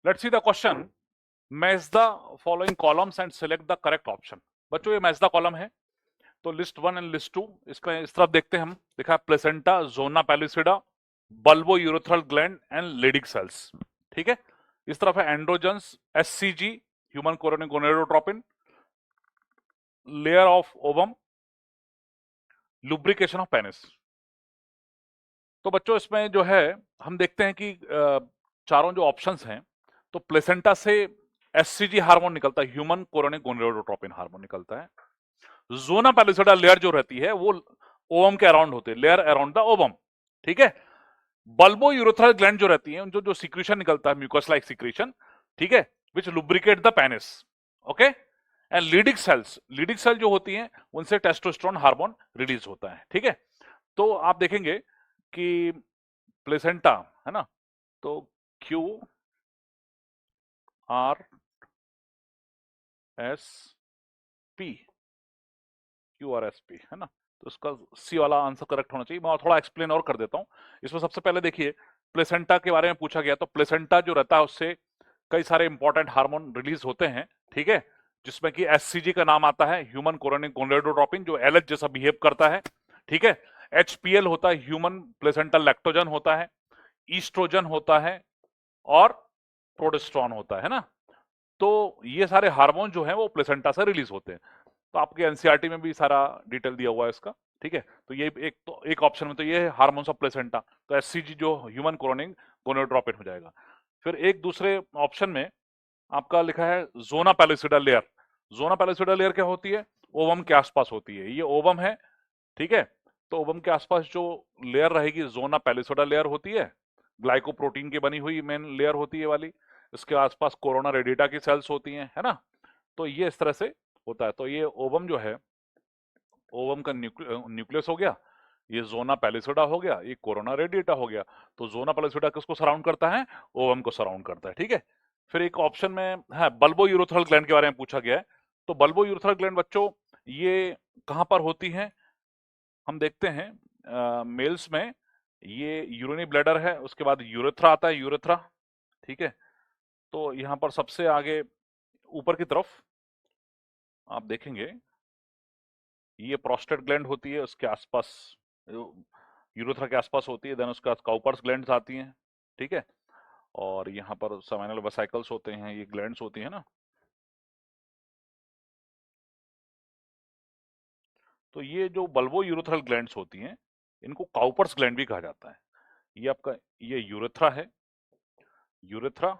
Let's see the question. Match the following columns and select the correct option. बच्चों ये match the column है, तो list one and list two इसका इस तरफ देखते हैं हम। देखा placenta, zona pellucida, bulbourethral gland and Leydig cells. ठीक है, इस तरफ है androgens, HCG human chorionic gonadotropin, layer of ovum, lubrication of penis. तो बच्चों इसमें जो है हम देखते हैं कि चारों जो ऑप्शंस हैं, तो प्लेसेंटा से एससीजी हार्मोन निकलता है, ह्यूमन कोरोनिक गोनेडोट्रोपिन हार्मोन निकलता है। जोना पैलिसिडा लेयर जो रहती है वो ओवम के अराउंड होते हैं, लेयर अराउंड द ओवम। ठीक है, बल्बो यूरोथ्रल ग्लैंड जो रहती है, जो जो सिक्रीशन निकलता है, म्यूकस लाइक सिक्रीशन, ठीक है, which lubricate the penis. Okay, and Leydig cell जो होती हैं उनसे टेस्टोस्टेरोन हार्मोन रिलीज होता है। ठीक है, तो आप देखेंगे कि प्लेसेंटा है ना, तो Q R S P, Q R S P है ना, तो इसका सी वाला आंसर करेक्ट होना चाहिए। मैं थोड़ा एक्सप्लेन और कर देता हूं इसमें। सबसे पहले देखिए, प्लेसेंटा के बारे में पूछा गया, तो प्लेसेंटा जो रहता है उससे कई सारे इंपॉर्टेंट हार्मोन रिलीज होते हैं। ठीक है, जिसमें कि एससीजी का नाम आता है, ह्यूमन कोरोनिक गोनेडोट्रोपिन, जो एलएच जैसा बिहेव करता है। ठीक है, एचपीएल होता है, ह्यूमन प्लेसेंटल लैक्टोजन होता है, ईस्ट्रोजन होता है, और प्रोजेस्टेरोन होता है ना। तो ये सारे हार्मोन जो हैं वो प्लेसेंटा से रिलीज होते हैं। तो आपके एनसीईआरटी में भी सारा डिटेल दिया हुआ है इसका। ठीक है, तो ये एक ऑप्शन में तो ये है हार्मोन्स ऑफ प्लेसेंटा, तो एससीजी जो ह्यूमन कोरोनिक गोनेडोट्रोपिन हो जाएगा। फिर एक दूसरे ऑप्शन में आपका लिखा है जोना पैलिसिडा लेयर। जोना पैलिसिडा लेयर क्या होती है? ओवम के आसपास होती है, ये ओवम है। ठीक है, तो ओवम के आसपास जो लेयर रहेगी जोना पैलिसिडा लेयर होती है, ग्लाइकोप्रोटीन की बनी हुई मेन लेयर होती है वाली। इसके आसपास कोरोना रेडिटा की सेल्स होती हैं, है ना। तो ये इस तरह से होता है। तो ये ओवम जो है, ओवम का न्यूक्लियस हो गया, ये जोना पैलिसिडा हो गया, ये कोरोना रेडिएटा हो गया। तो जोना पैलिसिडा किसको सराउंड करता है? ओवम को सराउंड करता है। ठीक है, फिर एक ऑप्शन में है बल्बो यूरोथ्रल ग्लैंड के बारे में पूछा गया है। तो बल्बो यूरोथ्रल ग्लैंड बच्चों ये कहां पर होती है? हम देखते हैं मेल्स में ये यूरिनी ब्लैडर है, उसके बाद यूरेथ्रा आता है, यूरेथ्रा। ठीक है, तो यहाँ पर सबसे आगे ऊपर की तरफ आप देखेंगे ये प्रोस्टेट ग्लैंड होती है, उसके आसपास यूरेथ्रा के आसपास होती है। देन उसके बाद काउपर्स ग्लैंड्स आती हैं। ठीक है, और यहाँ पर सेमिनल वेसिकल्स होते हैं, ये ग्लैंड्स होती हैं ना। तो ये जो बल्बो यूरेथ्रल ग्लैंड्स होती हैं, इनको काउपर्स ग्लैंड भी कहा जाता है। ये आपका ये यूरेथ्रा है, urethra,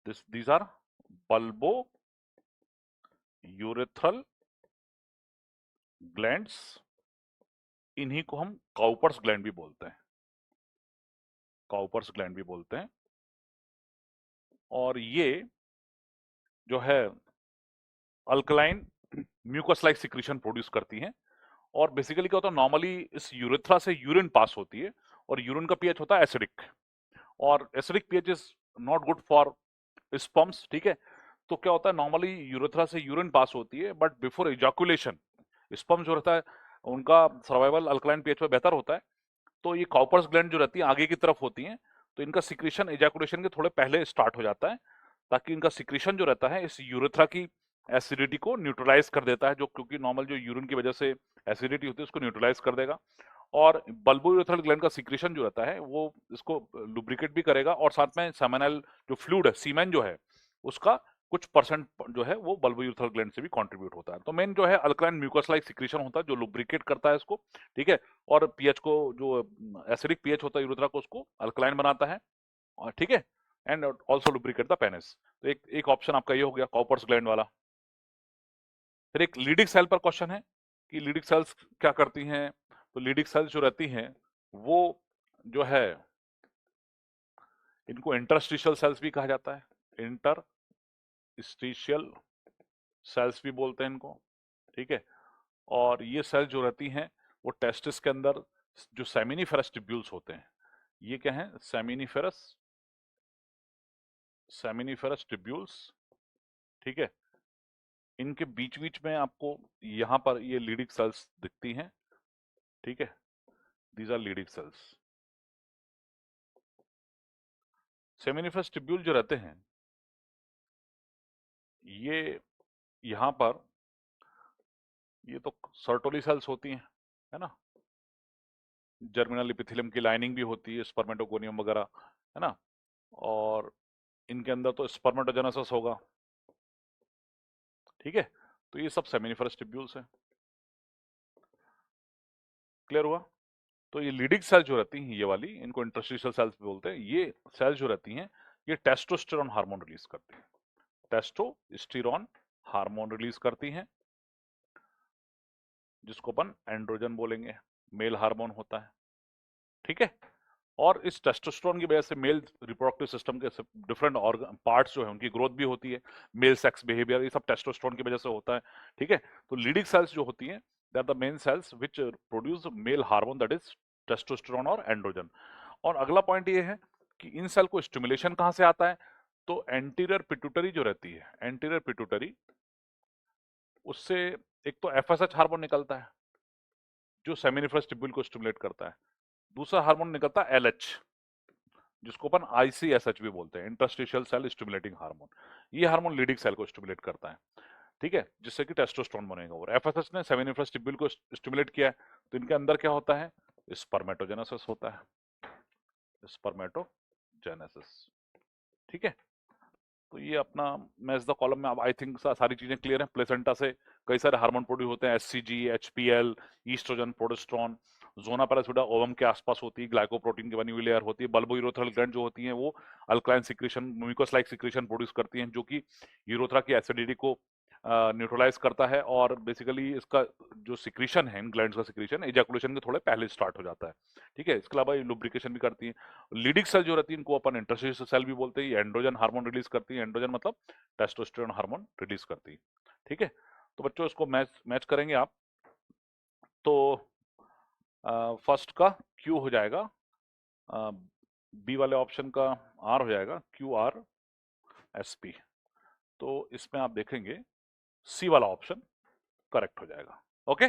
these are bulbourethral glands, इन्हीं को हम काउपर्स ग्लैंड भी बोलते हैं, काउपर्स ग्लैंड भी बोलते हैं। और ये जो है alkaline mucus like secretion produce करती हैं। और बेसिकली क्या होता है, नॉर्मली इस यूरेथ्रा से यूरिन पास होती है, और यूरिन का पीएच होता है एसिडिक, और acidic pH is not good for sperms. ठीक है, तो क्या होता है, नॉर्मली यूरेथ्रा से यूरिन पास होती है, बट बिफोर इजैकुलेशन स्पर्म जो रहता है उनका सर्वाइवल अल्कलाइन पीएच में बेहतर होता है। तो ये कॉपर्स ग्लैंड जो रहती है आगे की तरफ होती हैं, तो इनका सिक्रीशन इजैकुलेशन के थोड़े पहले स्टार्ट हो जाता है, ताकि इनका सिक्रीशन जो रहता है इस यूरेथ्रा की एसिडिटी को न्यूट्रलाइज कर देता है, जो क्योंकि नॉर्मल जो यूरिन की वजह से एसिडिटी होती है उसको न्यूट्रलाइज कर देगा। और बल्बो यूरेथ्रल ग्लैंड का सिक्रीशन जो रहता है वो इसको लुब्रिकेट भी करेगा, और साथ में सेमिनल जो फ्लूइड है, सीमेन जो है, उसका कुछ परसेंट जो है वो बल्बो यूरेथ्रल ग्लैंड से भी कंट्रीब्यूट होता है। तो मेन जो है अल्कलाइन म्यूकस लाइक सिक्रीशन होता है जो लुब्रिकेट करता है इसको। ठीक है, और पीएच को जो एसिडिक पीएच होता है यूरेथ्रा को, उसको अल्कलाइन बनाता है। और ठीक है, and also lubricate the penis. तो एक एक ऑप्शन आपका ये हो गया कॉपर्स ग्लैंड वाला। फिर एक लीडिक सेल पर क्वेश्चन है कि लीडिक सेल्स क्या करती हैं। तो लीडिक सेल्स जो रहती हैं वो जो है, इनको इंटरस्टिशियल सेल्स भी कहा जाता है, इंटरस्टिशियल सेल्स भी बोलते हैं इनको। ठीक है, और ये सेल जो रहती हैं वो टेस्टिस के अंदर जो सेमिनिफेरस ट्यूब्यूल्स होते हैं, ये क्या है, सेमिनिफेरस, सेमिनिफेरस ट्यूब्यूल्स। ठीक है, इनके बीच बीच में आपको यहाँ पर ये लीडिक सेल्स दिखती हैं। ठीक है, these are Leydig cells. Seminiferous tubule जो रहते हैं ये यहाँ पर ये तो सर्टोली सेल्स होती हैं, है ना, जर्मिनल एपिथेलियम की लाइनिंग भी होती है, स्पर्मेटोगोनियम वगैरह, है ना, और इनके अंदर तो स्पर्मेटोजेनेसिस होगा, ठीक है। तो ये सब सेमिनिफरस ट्यूब्यूल्स हैं। क्लियर हुआ? तो ये लीडिंग सेल जो रहती हैं, ये वाली, इनको इंटरस्टिशियल सेल्स भी बोलते हैं। ये सेल जो रहती हैं, ये टेस्टोस्टेरोन हार्मोन रिलीज करती हैं। टेस्टोस्टेरोन हार्मोन रिलीज करती हैं, जिसको अपन एंड्रोजन बोलेंगे, मेल हार्मोन होता है, ठीक है। और इस टेस्टोस्टेरोन की वजह से मेल रिप्रोडक्टिव सिस्टम के डिफरेंट ऑर्गन पार्ट्स जो है उनकी ग्रोथ भी होती है, मेल सेक्स बिहेवियर, ये सब टेस्टोस्टेरोन की वजह से होता है, ठीक है। तो लीडिंग सेल्स जो होती हैं, they are the main cells which produce male hormone, that is testosterone और एंड्रोजन। और अगला पॉइंट ये है कि इन सेल को स्टिमुलेशन कहां से आता है, तो एंटीरियर पिट्यूटरी जो रहती है, एंटीरियर पिट्यूटरी, उससे एक तो एफएसएच हार्मोन निकलता है जो सेमिनिफरस ट्यूब्यूल को स्टिमुलेट करता है, दूसरा हार्मोन निकलता है एलएच, जिसको अपन आईसीएसएच भी बोलते हैं, इंटरस्टिशियल सेल स्टिमुलेटिंग हार्मोन। ये हार्मोन लीडिंग सेल को स्टिमुलेट करता है, ठीक है, जिससे कि टेस्टोस्टेरोन बनेगा। और एफएसएच ने सेमिनिफरस ट्यूब्यूल को स्टिमुलेट किया है, तो इनके अंदर क्या होता है, स्पर्मेटोजेनेसिस होता है, स्पर्मेटोजेनेसिस, ठीक है। तो ये अपना मैच द कॉलम में अब आई थिंक सारी चीजें क्लियर हैं। प्लेसेंटा से कई सारे हार्मोन प्रोड्यूस होते हैं, एचसीजी, एचपीएल, ईस्ट्रोजन, प्रोजेस्टेरोन। जोना पैरासिटा ओवम के आसपास होती है, ग्लाइकोप्रोटीन की बनी हुई लेयर होती है। बल्बो यूरोथ्रल ग्लैंड जो होती हैं वो alkaline secretion, mucus like secretion produce करती हैं, जो कि यूरोथ्रा की एसिडिटी को न्यूट्रलाइज करता है। और बेसिकली इसका जो सिक्रीशन है, इन ग्लैंड्स का सिक्रीशन एजाकुलेशन के थोड़े पहले स्टार्ट हो जाता है, ठीक है। इसके अलावा ये लुब्रिकेशन भी करती है। लीडिंग सेल जो रहती है इनको अपन इंटरस्टिशियल सेल भी बोलते हैं। ये एंड्रोजन हार्मोन रिलीज करती है, एंड्रोजन मतलब टेस्टोस्टेरोन हार्मोन रिलीज करती है, ठीक है। तो बच्चों इसको मैच मैच करेंगे आप, तो फर्स्ट का क्यू हो जाएगा, बी वाले ऑप्शन का आर हो जाएगा, क्यू आर एस पी। तो इसमें आप देखेंगे सी वाला ऑप्शन करेक्ट हो जाएगा, ओके।